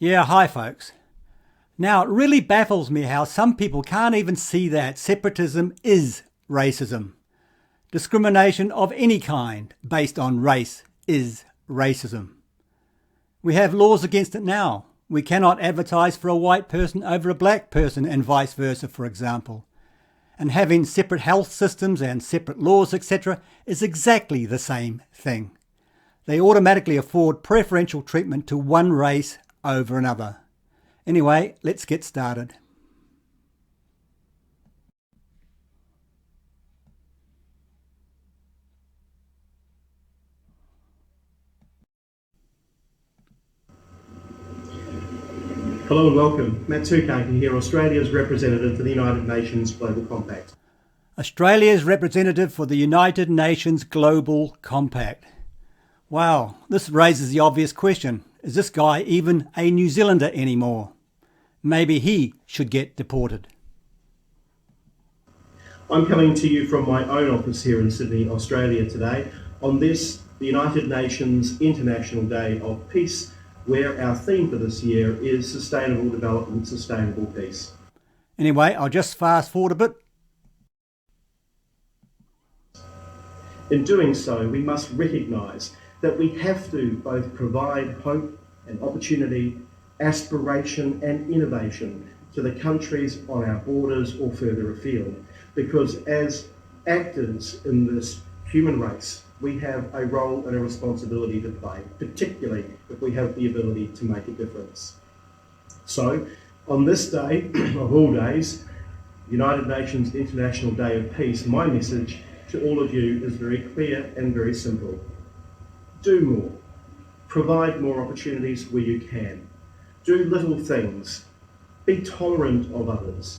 Yeah, hi folks. Now, it really baffles me how some people can't even see that separatism is racism. Discrimination of any kind based on race is racism. We have laws against it now. We cannot advertise for a white person over a black person and vice versa, for example. And having separate health systems and separate laws, etc., is exactly the same thing. They automatically afford preferential treatment to one race over another. Anyway, let's get started. Hello and welcome. Matt Tukaki here, Australia's representative for the United Nations Global Compact. Australia's representative for the United Nations Global Compact. Wow, this raises the obvious question. Is this guy even a New Zealander anymore? Maybe he should get deported. I'm coming to you from my own office here in Sydney, Australia today on this, the United Nations International Day of Peace, where our theme for this year is Sustainable Development, Sustainable Peace. Anyway, I'll just fast forward a bit. In doing so, we must recognise that we have to both provide hope and opportunity, aspiration and innovation to the countries on our borders or further afield. Because as actors in this human race, we have a role and a responsibility to play, particularly if we have the ability to make a difference. So, on this day of all days, United Nations International Day of Peace, my message to all of you is very clear and very simple. Do more. Provide more opportunities where you can. Do little things. Be tolerant of others.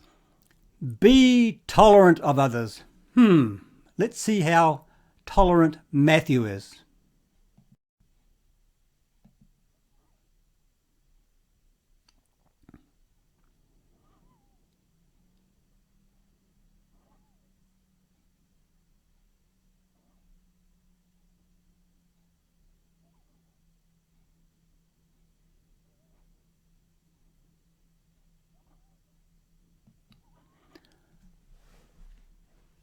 Be tolerant of others. Let's see how tolerant Matthew is.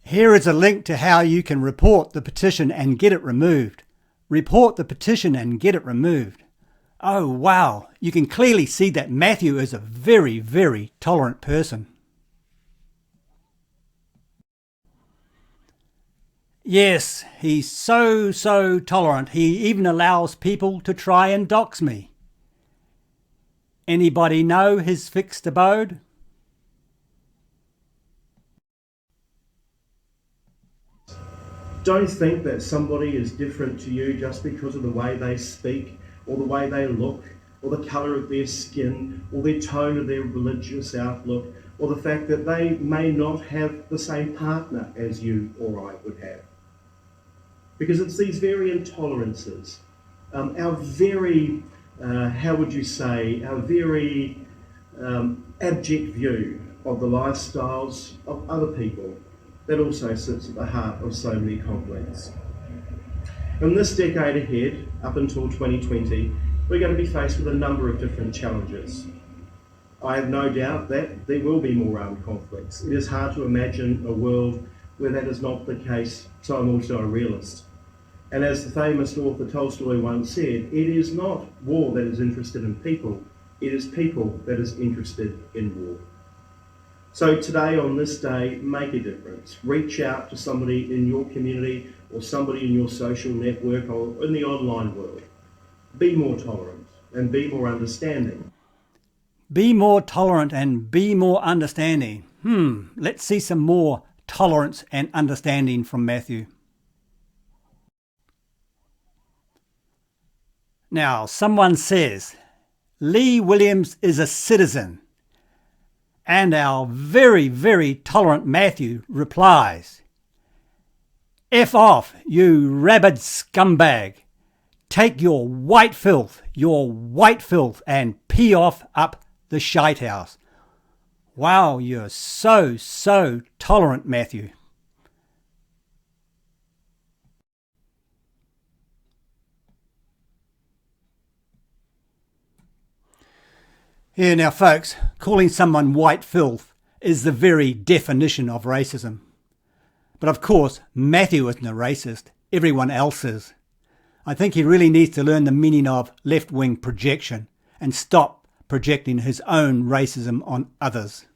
Here is a link to how you can report the petition and get it removed. Report the petition and get it removed. Oh wow, you can clearly see that Matthew is a very, very tolerant person. Yes, he's so tolerant. He even allows people to try and dox me. Anybody know his fixed abode? Don't think that somebody is different to you just because of the way they speak, or the way they look, or the colour of their skin, or their tone of their religious outlook, or the fact that they may not have the same partner as you or I would have. Because it's these very intolerances, our very, how would you say, our very abject view of the lifestyles of other people that also sits at the heart of so many conflicts. In this decade ahead, up until 2020, we're going to be faced with a number of different challenges. I have no doubt that there will be more armed conflicts. It is hard to imagine a world where that is not the case, so I'm also a realist. And as the famous author Tolstoy once said, it is not war that is interested in people, it is people that is interested in war. So today, on this day, make a difference. Reach out to somebody in your community or somebody in your social network or in the online world. Be more tolerant and be more understanding. Be more tolerant and be more understanding. Let's see some more tolerance and understanding from Matthew. Now, someone says, Lee Williams is a citizen. And our very, very tolerant Matthew replies, F off, you rabid scumbag. Take your white filth, and pee off up the shite house. Wow, you're so tolerant, Matthew. Here now, folks, calling someone white filth is the very definition of racism. But of course, Matthew isn't a racist. Everyone else is. I think he really needs to learn the meaning of left-wing projection and stop projecting his own racism on others.